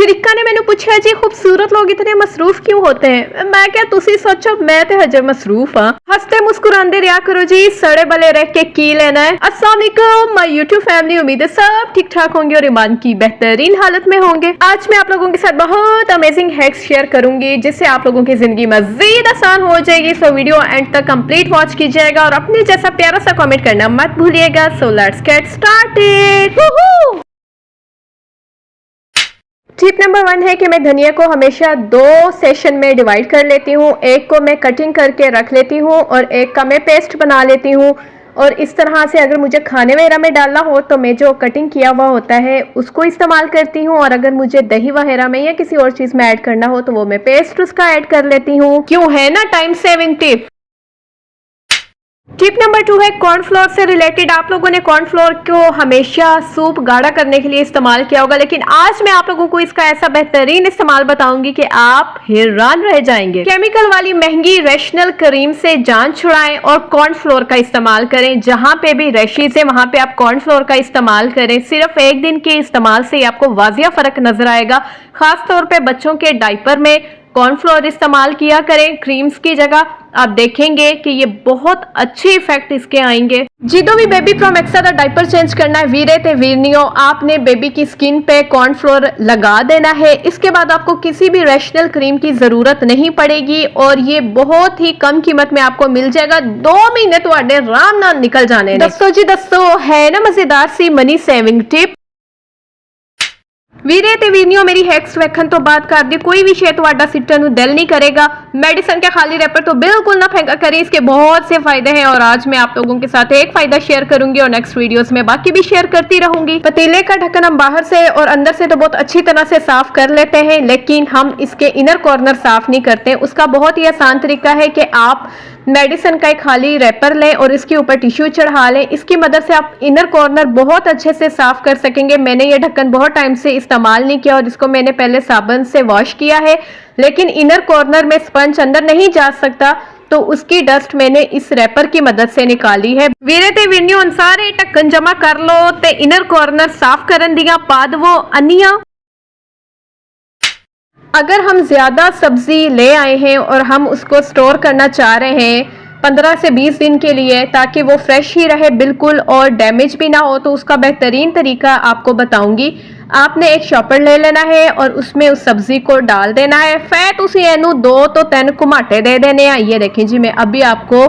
शरीका ने मैंने पूछा जी खूबसूरत लोग इतने मसरूफ क्यों होते हैं। मैं क्या तुसी सोचो मैं तो हजे मसरूफ हाँ। हंसते मुस्कुराते रहा करो जी, सड़े बले रह के की लेना है। अस्सलाम वालेकुम माय यूट्यूब फैमिली, उम्मीद है सब ठीक ठाक होंगे और ईमान की बेहतरीन हालत में होंगे। आज मैं आप लोगों के साथ बहुत अमेजिंग हैक्स शेयर करूंगी जिससे आप लोगों की जिंदगी मजीद आसान हो जाएगी। सो वीडियो एंड तक कंप्लीट वॉच कीजिएगा और अपने जैसा प्यारा सा कमेंट करना मत भूलिएगा। So let's get started. Tip number 1 है कि मैं धनिया को हमेशा 2 सेशन में डिवाइड कर लेती हूँ। एक को मैं कटिंग करके रख लेती हूँ और एक का मैं पेस्ट बना लेती हूँ। और इस तरह से अगर मुझे खाने वगैरह में डालना हो तो मैं जो कटिंग किया हुआ होता है उसको इस्तेमाल करती हूँ, और अगर मुझे दही वगैरह में या किसी और चीज़ में ऐड करना हो तो वो मैं पेस्ट उसका ऐड कर लेती हूँ। क्यों, है ना time saving tip. Tip number 2 है कॉर्नफ्लोर से रिलेटेड। आप लोगों ने कॉर्नफ्लोर को हमेशा सूप गाढ़ा करने के लिए इस्तेमाल किया होगा, लेकिन आज मैं आप लोगों को इसका ऐसा बेहतरीन इस्तेमाल बताऊंगी कि आप हैरान रह जाएंगे। केमिकल वाली महंगी रैशनल क्रीम से जान छुड़ाएं और कॉर्नफ्लोर का इस्तेमाल करें। जहां पे भी रैशेज है वहां पे आप कॉर्नफ्लोर का इस्तेमाल करें। सिर्फ एक दिन के इस्तेमाल से आपको वाजिया फर्क नजर आएगा। खास तौर पे बच्चों के डायपर में कॉर्नफ्लोर इस्तेमाल किया करें क्रीम्स की जगह। आप देखेंगे कि ये बहुत अच्छे इफेक्ट इसके आएंगे। जिदों भी बेबी प्रोमेक्सा का डायपर चेंज करना है वीरे ते वीरनियो, आपने बेबी की स्किन पे कॉर्नफ्लोर लगा देना है। इसके बाद आपको किसी भी रैशनल क्रीम की जरूरत नहीं पड़ेगी और ये बहुत ही कम कीमत में आपको मिल जाएगा। 2 महीने तो आराम नाल निकल जाने। दसो जी दसो, है ना मजेदार सी मनी सेविंग टिप। ਵੀਰੇ ਤੇ ਵੀਰਨੀਓ मेरी हैक्स वेखन तो बात कर दी कोई भी शे ਤੁਹਾਡਾ सिट्टन ਨੂੰ दिल नहीं करेगा। मेडिसिन के खाली रैपर तो बिल्कुल ना फेंका करें, इसके बहुत से फायदे हैं और आज मैं आप लोगों के साथ एक फायदा शेयर करूंगी और नेक्स्ट वीडियोस में बाकी भी शेयर करती रहूंगी। पतीले का ढक्कन हम बाहर से और अंदर से तो बहुत अच्छी तरह से साफ कर लेते हैं, लेकिन हम इसके इनर कॉर्नर साफ नहीं करते। उसका बहुत ही आसान तरीका है कि आप मेडिसिन का एक खाली रैपर लें और इसके ऊपर टिश्यू चढ़ा लें। इसकी मदद से आप इनर कॉर्नर बहुत अच्छे से साफ कर सकेंगे। मैंने ये ढक्कन बहुत टाइम से इस्तेमाल नहीं किया और इसको मैंने पहले साबुन से वॉश किया है, लेकिन इनर कॉर्नर में स्पंज अंदर नहीं जा सकता तो उसकी डस्ट मैंने इस रैपर की मदद से निकाली है। वीरे ते वीरनियो सारे ढक्कन जमा कर लो ते इनर कॉर्नर साफ करन दियां पा दवो अनिया। अगर हम ज्यादा सब्जी ले आए हैं और हम उसको स्टोर करना चाह रहे हैं 15 से 20 दिन के लिए ताकि वो फ्रेश ही रहे बिल्कुल और डैमेज भी ना हो, तो उसका बेहतरीन तरीका आपको बताऊंगी। आपने एक शॉपर ले लेना है और उसमें उस सब्जी को डाल देना है। फैट उसी एनू 2 तो 3 घुमाटे दे देने हैं। ये देखें जी, मैं अभी आपको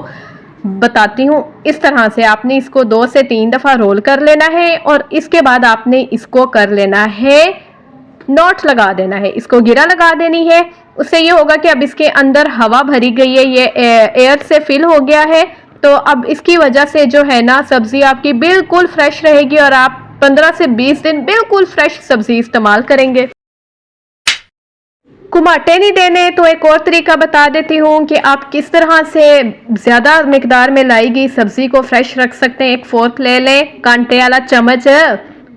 बताती हूँ। इस तरह से आपने इसको 2 से 3 दफा रोल कर लेना है और इसके बाद आपने इसको कर लेना है नॉट लगा देना है, इसको गिरा लगा देनी है। उससे ये होगा कि अब इसके अंदर हवा भरी गई है, ये एयर से फिल हो गया है, तो अब इसकी वजह से जो है ना सब्जी आपकी बिल्कुल फ्रेश रहेगी और आप 15 से 20 दिन बिल्कुल फ्रेश सब्जी इस्तेमाल करेंगे। कुमाटे नहीं देने तो एक और तरीका बता देती हूँ कि आप किस तरह से ज्यादा मिकदार में लाई गई सब्जी को फ्रेश रख सकते हैं। एक फोर्क ले लें, कांटे वाला चम्मच,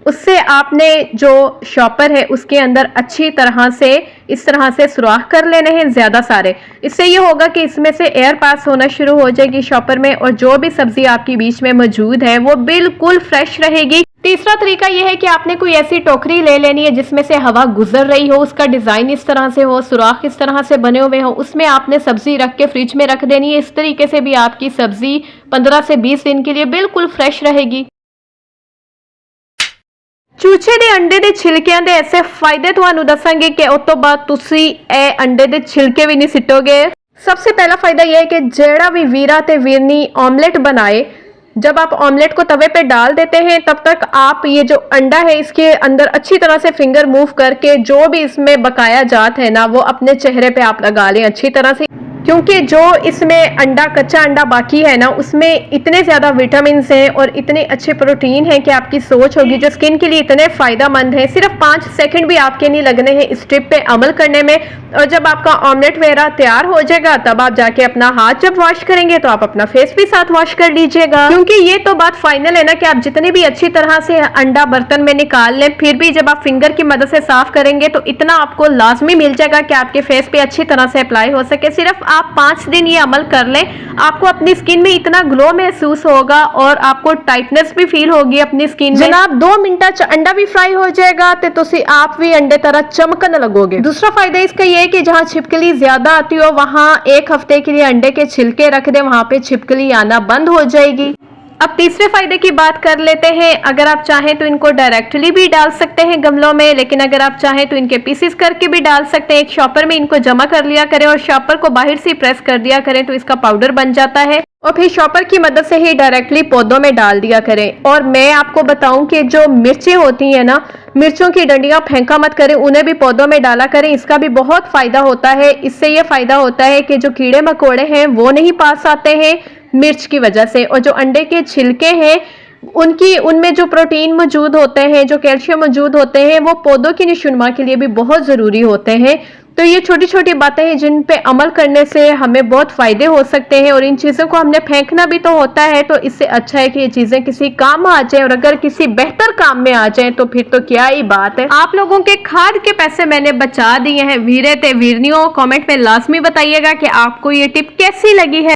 उससे आपने जो शॉपर है उसके अंदर अच्छी तरह से इस तरह से सुराख कर लेने हैं ज्यादा सारे। इससे ये होगा कि इसमें से एयर पास होना शुरू हो जाएगी शॉपर में और जो भी सब्जी आपकी बीच में मौजूद है वो बिल्कुल फ्रेश रहेगी। तीसरा तरीका यह है कि आपने कोई ऐसी टोकरी ले लेनी है जिसमें से हवा गुजर रही हो, उसका डिजाइन इस तरह से हो, सुराख इस तरह से बने हुए हो, उसमें आपने सब्जी रख के फ्रिज में रख देनी है। इस तरीके से भी आपकी सब्जी 15 से 20 दिन के लिए बिल्कुल फ्रेश रहेगी। चूचे ਦੇ अंडे ਦੇ छिलकिਆਂ ਦੇ ऐसे फायदे ਤੁਹਾਨੂੰ ਦੱਸਾਂਗੇ कि उस तो बाद ਤੁਸੀਂ ਇਹ अंडे ਦੇ छिलके भी नहीं सिटोगे। सबसे पहला फायदा यह है कि जेड़ा भी वीरा ते वीरनी ऑमलेट बनाए, जब आप ऑमलेट को तवे पे डाल देते हैं तब तक आप ये जो अंडा है इसके अंदर अच्छी तरह से फिंगर मूव करके जो भी इसमें बकाया जात है ना वो अपने चेहरे पे आप लगा लें अच्छी तरह से, क्योंकि जो इसमें अंडा कच्चा अंडा बाकी है ना उसमें इतने ज़्यादा विटामिन हैं और इतने अच्छे प्रोटीन हैं कि आपकी सोच होगी जो स्किन के लिए इतने फ़ायदा मंद है। सिर्फ 5 सेकंड भी आपके नहीं लगने हैं इस टिप पे अमल करने में। और जब आपका ऑमलेट वगैरह तैयार हो जाएगा तब आप जाके अपना हाथ जब वॉश करेंगे तो आप अपना फेस भी साथ वॉश कर लीजिएगा, क्योंकि ये तो बात फाइनल है ना कि आप जितने भी अच्छी तरह से अंडा बर्तन में निकाल लें फिर भी जब आप फिंगर की मदद से साफ करेंगे तो इतना आपको लाजमी मिल जाएगा कि आपके फेस पे अच्छी तरह से अप्लाई हो सके। सिर्फ आप 5 दिन ये अमल कर लें, आपको अपनी स्किन में इतना ग्लो महसूस होगा और आपको टाइटनेस भी फील होगी अपनी स्किन में। जनाब 2 मिनट च अंडा भी फ्राई हो जाएगा ते तुसी आप भी अंडे तरह चमकन लगोगे। दूसरा फायदा इसका ये है कि जहाँ छिपकली ज्यादा आती हो वहां 1 हफ्ते के लिए अंडे के छिलके रख दे, वहां पे छिपकली आना बंद हो जाएगी। अब तीसरे फायदे की बात कर लेते हैं। अगर आप चाहें तो इनको डायरेक्टली भी डाल सकते हैं गमलों में, लेकिन अगर आप चाहें तो इनके पीसेस करके भी डाल सकते हैं। एक शॉपर में इनको जमा कर लिया करें और शॉपर को बाहर से प्रेस कर दिया करें तो इसका पाउडर बन जाता है, और फिर शॉपर की मदद से ही डायरेक्टली पौधों में डाल दिया करें। और मैं आपको बताऊं कि जो मिर्चें होती हैं ना, मिर्चों की डंडियां फेंका मत करें, उन्हें भी पौधों में डाला करें। इसका भी बहुत फायदा होता है। इससे ये फायदा होता है कि जो कीड़े मकोड़े हैं वो नहीं पास आते हैं मिर्च की वजह से, और जो अंडे के छिलके हैं उनमें जो प्रोटीन मौजूद होते हैं, जो कैल्शियम मौजूद होते हैं, वो पौधों की नशोनुमा के लिए भी बहुत ज़रूरी होते हैं। तो ये छोटी छोटी बातें हैं जिन पे अमल करने से हमें बहुत फायदे हो सकते हैं, और इन चीज़ों को हमने फेंकना भी तो होता है, तो इससे अच्छा है कि ये चीज़ें किसी काम आ जाए, और अगर किसी बेहतर काम में आ जाए तो फिर तो क्या ही बात है। आप लोगों के खाद के पैसे मैंने बचा दिए हैं वीरे ते वीरनियों। कमेंट में लाजमी बताइएगा कि आपको ये टिप कैसी लगी है।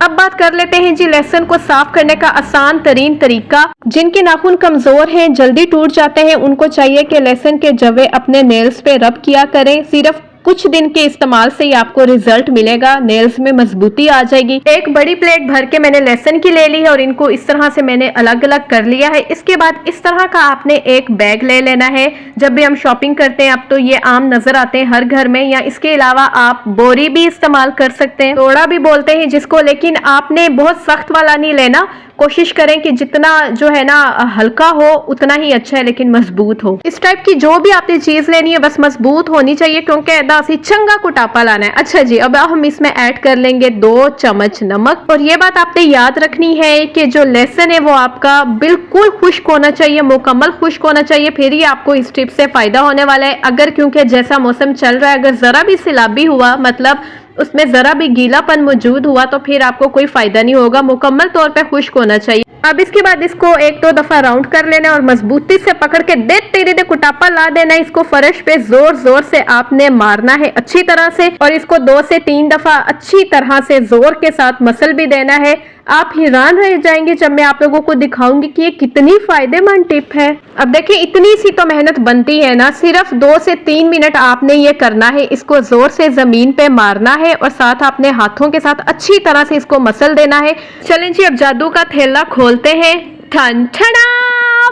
अब बात कर लेते हैं जी लहसुन को साफ करने का आसान तरीन तरीका। जिनके नाखून कमजोर हैं, जल्दी टूट जाते हैं, उनको चाहिए कि लहसुन के जवे अपने नेल्स पे रब किया करें। सिर्फ कुछ दिन के इस्तेमाल से ही आपको रिजल्ट मिलेगा, नेल्स में मजबूती आ जाएगी। एक बड़ी प्लेट भर के मैंने लहसुन की ले ली है और इनको इस तरह से मैंने अलग अलग कर लिया है। इसके बाद इस तरह का आपने एक बैग ले लेना है। जब भी हम शॉपिंग करते हैं अब तो ये आम नजर आते हैं हर घर में, या इसके अलावा आप बोरी भी इस्तेमाल कर सकते हैं, तोड़ा भी बोलते हैं जिसको, लेकिन आपने बहुत सख्त वाला नहीं लेना। कोशिश करें कि जितना जो है ना हल्का हो उतना ही अच्छा है, लेकिन मजबूत हो। इस टाइप की जो भी आपने चीज लेनी है बस मजबूत होनी चाहिए, क्योंकि ऐसी चंगा कुटापा लाना है। अच्छा जी, अब हम इसमें ऐड कर लेंगे 2 चम्मच नमक। और ये बात आपने याद रखनी है कि जो लहसुन है वो आपका बिल्कुल खुश्क होना चाहिए, मुकम्मल खुश्क होना चाहिए, फिर ही आपको इस टिप से फायदा होने वाला है। अगर क्योंकि जैसा मौसम चल रहा है, अगर जरा भी सैलाबी हुआ, मतलब उसमें जरा भी गीलापन मौजूद हुआ, तो फिर आपको कोई फायदा नहीं होगा। मुकम्मल तौर पे खुश्क होना चाहिए। अब इसके बाद इसको 1-2 दफा राउंड कर लेना और मजबूती से पकड़ के दे कुटापा ला देना। इसको फर्श पे जोर जोर से आपने मारना है अच्छी तरह से, और इसको 2 से 3 दफा अच्छी तरह से जोर के साथ मसल भी देना है। आप हैरान रह जाएंगे जब मैं आप लोगों को दिखाऊंगी कि ये कितनी फायदेमंद टिप है। अब देखिए, इतनी सी तो मेहनत बनती है ना, सिर्फ 2 से 3 मिनट आपने ये करना है। इसको जोर से जमीन पे मारना है और साथ अपने हाथों के साथ अच्छी तरह से इसको मसल देना है। चलें जी, अब जादू का थैला खोलते हैं। ठन ठना,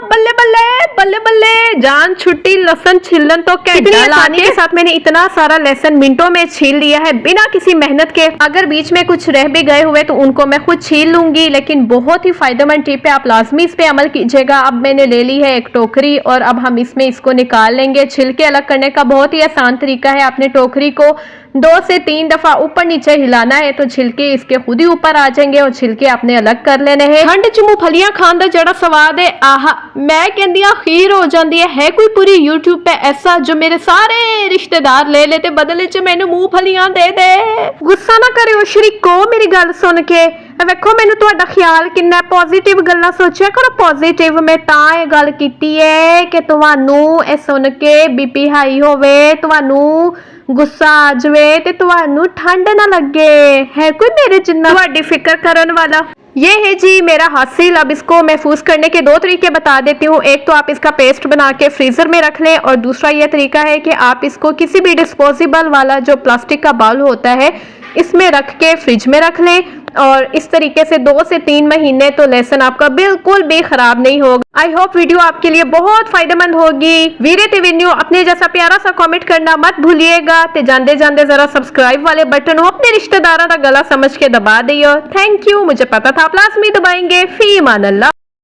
बल्ले बल्ले बल्ले बल्ले, जान छुट्टी लहसुन छिलन तो क्या आसानी के साथ मैंने इतना सारा लहसुन मिनटों में छील लिया है बिना किसी मेहनत के। अगर बीच में कुछ रह भी गए हुए तो उनको मैं खुद छील लूंगी, लेकिन बहुत ही फायदेमंद टिप है, आप लाजमी इस पे अमल कीजिएगा। अब मैंने ले ली है एक टोकरी और अब हम इसमें इसको निकाल लेंगे। छिलके अलग करने का बहुत ही आसान तरीका है। आपने टोकरी को 2 से 3 दफा ऊपर नीचे हिलाना है तो छिलके इसके खुद ही ऊपर आ जाएंगे और छिलके आपने अलग कर लेने हैं। ठंड च मूंगफलियां खान दा जड़ा स्वाद है, आहा मैं कहंदी हां खीर हो जाती है कोई पूरी यूट्यूब पे ऐसा जो मेरे सारे रिश्तेदार ले लेते बदले च मैनू मूंगफलियां दे दे। गुस्सा ना करियो शरीको मेरी गल सुन के। वेखो मैनू तुहाडा ख्याल किन्ना पॉजिटिव गल्लां सोचिया करो। पॉजिटिव मैं तां ये गल कीती है कि तुहानू ए सुन के बीपी हाई होवे, तुहानू गुस्सा आ जाए ते तुहानू ठंड ना लगे। है कोई मेरे जिन्ना तुहाडी फिक्र करन वाला? ये है जी मेरा हासिल। अब इसको महफूज करने के 2 तरीके बता देती हूँ। एक तो आप इसका पेस्ट बना के फ्रीजर में रख लें, और दूसरा ये तरीका है कि आप इसको किसी भी डिस्पोजेबल वाला जो प्लास्टिक का बाउल होता है इसमें रख के फ्रिज में रख लें, और इस तरीके से 2 से 3 महीने तो लहसुन आपका बिल्कुल भी खराब नहीं होगा। आई होप वीडियो आपके लिए बहुत फायदेमंद होगी। वीरे ते वीडियो अपने जैसा प्यारा सा कमेंट करना मत भूलिएगा। ते जांदे जांदे जरा सब्सक्राइब वाले बटन हो अपने रिश्तेदारों का गला समझ के दबा दियो। थैंक यू, मुझे पता था आप लाजमी दबाएंगे। फी मान अल्लाह।